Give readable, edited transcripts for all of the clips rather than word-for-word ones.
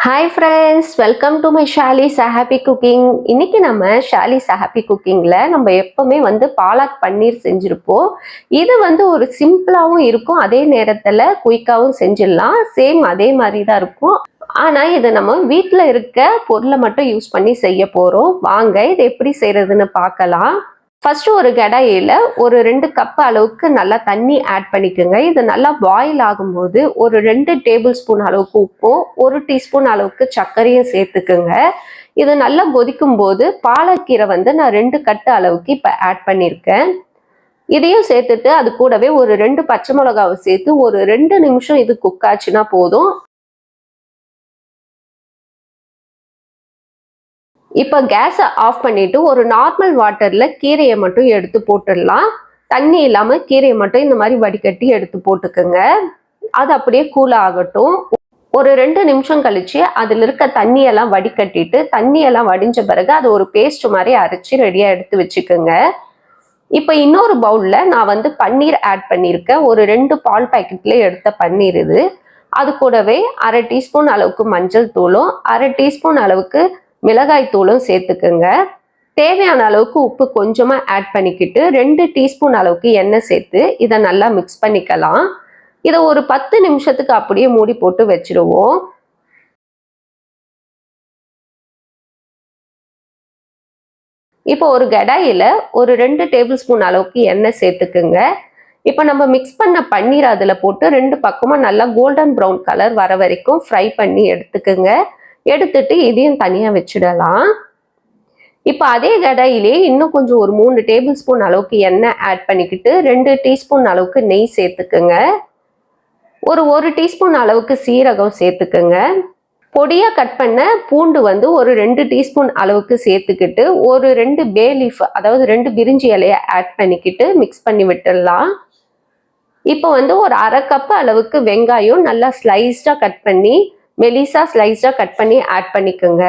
Hi friends, welcome to my Shali Happy Cooking. இன்னைக்கு நம்ம Shali Happy Cookingல நம்ம எப்பவுமே பாலக் பன்னீர் செஞ்சிருப்போம். இது ஒரு சிம்பிளாவும் இருக்கும், அதே நேரத்துல குயிக்காவும் செஞ்சிடலாம். சேம் அதே மாதிரி தான் இருக்கும். ஆனா இது நம்ம வீட்ல இருக்க பொருளை மட்டும் யூஸ் பண்ணி செய்ய போறோம். வாங்க இது எப்படி செய்யறதுன்னு பார்க்கலாம். ஃபர்ஸ்ட் ஒரு கடாயில ஒரு 2 கப் அளவுக்கு நல்லா தண்ணி ஆட் பண்ணிக்கோங்க. இது நல்லா பாயில் ஆகும்போது ஒரு 2 டேபிள் ஸ்பூன் அளவுக்கு உப்பும் 1 டீஸ்பூன் அளவுக்கு சர்க்கரையும் சேர்த்துக்குங்க. இது நல்லா கொதிக்கும் போது பாலக்கீரை நான் 2 கட்டு அளவுக்கு இப்போ ஆட் பண்ணியிருக்கேன். இதையும் சேர்த்துட்டு அது கூடவே ஒரு 2 பச்சை மிளகாவை சேர்த்து ஒரு 2 நிமிஷம் இது குக் ஆச்சுன்னா போதும். இப்போ கேஸை ஆஃப் பண்ணிட்டு ஒரு நார்மல் வாட்டர்ல கீரையை மட்டும் எடுத்து போட்டுடலாம். தண்ணி இல்லாம கீரையை மட்டும் இந்த மாதிரி வடிகட்டி எடுத்து போட்டுக்கோங்க. அது அப்படியே கூல் ஆகட்டும். ஒரு 2 நிமிஷம் கழிச்சு அதுல இருக்க தண்ணியெல்லாம் வடிகட்டிட்டு தண்ணியெல்லாம் வடிஞ்ச பிறகு அது ஒரு பேஸ்ட் மாதிரி அரைச்சி ரெடியா எடுத்து வச்சுக்கோங்க. இப்போ இன்னொரு பவுல்ல நான் பன்னீர் ஆட் பண்ணியிருக்கேன். ஒரு 2 பால் பாக்கெட்ல எடுத்த பன்னீர் இது. அது கூடவே 1/2 டீஸ்பூன் அளவுக்கு மஞ்சள் தூளும் 1/2 டீஸ்பூன் அளவுக்கு மிளகாய் தூளும் சேர்த்துக்குங்க. தேவையான அளவுக்கு உப்பு கொஞ்சமா ஆட் பண்ணிக்கிட்டு 2 டீஸ்பூன் அளவுக்கு எண்ணெய் சேர்த்து இதை நல்லா மிக்ஸ் பண்ணிக்கலாம். இதை ஒரு 10 நிமிஷத்துக்கு அப்படியே மூடி போட்டு வச்சிருவோம். இப்போ ஒரு கடாயில ஒரு 2 டேபிள் ஸ்பூன் அளவுக்கு எண்ணெய் சேர்த்துக்குங்க. இப்போ நம்ம மிக்ஸ் பண்ண பன்னீர் அதில் போட்டு 2 பக்கமும் நல்லா கோல்டன் ப்ரௌன் கலர் வர வரைக்கும் ஃப்ரை பண்ணி எடுத்துக்குங்க. எடுத்துட்டு இதையும் தனியா வச்சிடலாம். இப்போ அதே கடாயிலே இன்னும் கொஞ்சம் ஒரு 3 டேபிள் ஸ்பூன் அளவுக்கு எண்ணெய் ஆட் பண்ணிக்கிட்டு 2 டீஸ்பூன் அளவுக்கு நெய் சேர்த்துக்குங்க. ஒரு 1 டீஸ்பூன் அளவுக்கு சீரகம் சேர்த்துக்குங்க. பொடியா கட் பண்ண பூண்டு ஒரு 2 டீஸ்பூன் அளவுக்கு சேர்த்துக்கிட்டு ஒரு 2 பே லீஃப், அதாவது 2 பிரிஞ்சி இலையை ஆட் பண்ணிக்கிட்டு மிக்ஸ் பண்ணி விட்டுடலாம். இப்போ ஒரு 1/2 கப் அளவுக்கு வெங்காயம் நல்லா ஸ்லைஸ்டா கட் பண்ணி மெலிசா ஸ்லைஸா கட் பண்ணி ஆட் பண்ணிக்கோங்க.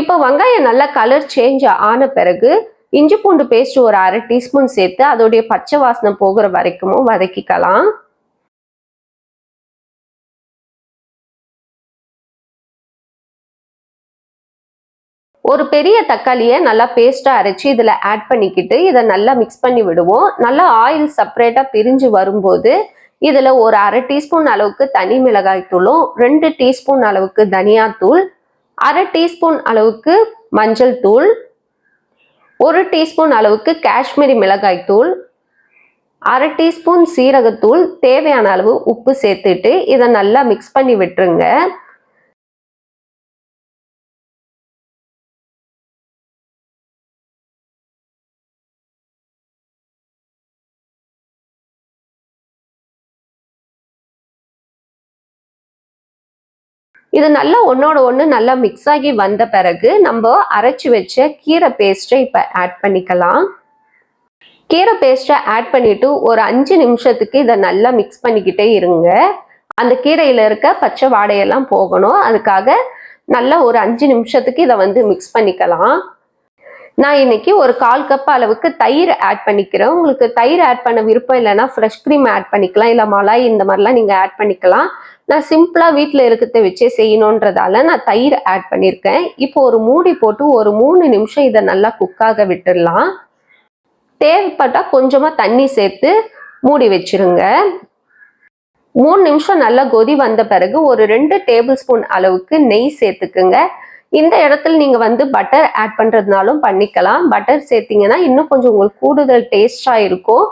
இப்போ வெங்காயம் நல்லா கலர் சேஞ்ச் ஆன பிறகு இஞ்சி பூண்டு பேஸ்ட் ஒரு 1/2 டீஸ்பூன் சேர்த்து அதோடைய பச்சை வாசனை போகிற வரைக்கும் வதக்கிக்கலாம். ஒரு பெரிய தக்காளியை நல்லா பேஸ்டா அரைச்சி இதுல ஆட் பண்ணிக்கிட்டு இதை நல்லா மிக்ஸ் பண்ணி விடுவோம். நல்லா ஆயில் செப்பரேட்டா பிரிஞ்சு வரும்போது இதுல ஒரு 1/2 டீஸ்பூன் அளவுக்கு தனி மிளகாய் தூளும் 2 டீஸ்பூன் அளவுக்கு தனியாத்தூள், 1/2 டீஸ்பூன் அளவுக்கு மஞ்சள் தூள், 1 டீஸ்பூன் அளவுக்கு காஷ்மீரி மிளகாய் தூள், 1/2 டீஸ்பூன் சீரகத்தூள், தேவையான அளவு உப்பு சேர்த்துட்டு இதை நல்லா மிக்ஸ் பண்ணி விட்டுருங்க. இது நல்லா ஒன்னோட ஒன்று நல்லா மிக்ஸ் ஆகி வந்த பிறகு நம்ம அரைச்சி வச்ச கீரை பேஸ்ட்டை இப்போ ஆட் பண்ணிக்கலாம். கீரை பேஸ்ட்டை ஆட் பண்ணிட்டு ஒரு 5 நிமிஷத்துக்கு இதை நல்லா மிக்ஸ் பண்ணிக்கிட்டே இருங்க. அந்த கீரையில இருக்க பச்சை வாடையெல்லாம் போகணும். அதுக்காக நல்லா ஒரு 5 நிமிஷத்துக்கு இதை மிக்ஸ் பண்ணிக்கலாம். நான் இன்னைக்கு ஒரு 1/4 கப் அளவுக்கு தயிர் ஆட் பண்ணிக்கிறேன். உங்களுக்கு தயிர் ஆட் பண்ண விருப்பம் இல்லைன்னா ஃப்ரெஷ் க்ரீம் ஆட் பண்ணிக்கலாம், இல்லை மலாய் இந்த மாதிரிலாம் நீங்கள் ஆட் பண்ணிக்கலாம். நான் சிம்பிளாக வீட்டில் இருக்கிறத வச்சே செய்யணுன்றதால நான் தயிர் ஆட் பண்ணியிருக்கேன். இப்போ ஒரு மூடி போட்டு ஒரு 3 நிமிஷம் இதை நல்லா குக்காக விட்டுடலாம். தேவைப்பட்டால் கொஞ்சமாக தண்ணி சேர்த்து மூடி வச்சிருங்க. 3 நிமிஷம் நல்லா கொதி வந்த பிறகு ஒரு 2 டேபிள் ஸ்பூன் அளவுக்கு நெய் சேர்த்துக்குங்க. இந்த இடத்துல நீங்க பட்டர் ஆட் பண்றதுனாலும் பண்ணிக்கலாம். பட்டர் சேர்த்தீங்கன்னா இன்னும் கொஞ்சம் உங்களுக்கு கூடுதல் டேஸ்டா இருக்கும்.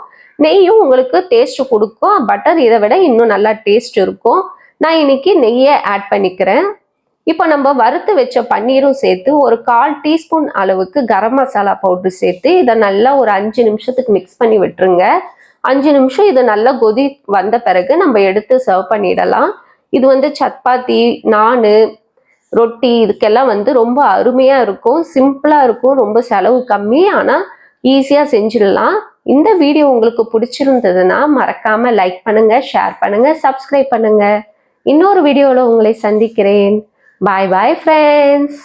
நெய்யும் உங்களுக்கு டேஸ்ட் கொடுக்கும். பட்டர் இதை விட இன்னும் நல்லா டேஸ்ட் இருக்கும். நான் இன்னைக்கு நெய்யை ஆட் பண்ணிக்கிறேன். இப்போ நம்ம வறுத்து வச்ச பன்னீரும் சேர்த்து ஒரு 1/4 டீஸ்பூன் அளவுக்கு கரம் மசாலா பவுடர் சேர்த்து இதை நல்லா ஒரு 5 நிமிஷத்துக்கு மிக்ஸ் பண்ணி விட்டுருங்க. 5 நிமிஷம் இது நல்லா கொதி வந்த பிறகு நம்ம எடுத்து சர்வ் பண்ணிடலாம். இது சப்பாத்தி, நானு, ரொட்டி இதுக்கெல்லாம் ரொம்ப அருமையா இருக்கும். சிம்பிளா இருக்கும். ரொம்ப செலவு கம்மி, ஆனா ஈஸியா செஞ்சிடலாம். இந்த வீடியோ உங்களுக்கு பிடிச்சிருந்ததுன்னா மறக்காம லைக் பண்ணுங்க, ஷேர் பண்ணுங்க, சப்ஸ்கிரைப் பண்ணுங்க. இன்னொரு வீடியோல உங்களை சந்திக்கிறேன். பாய் பாய் ஃப்ரெண்ட்ஸ்.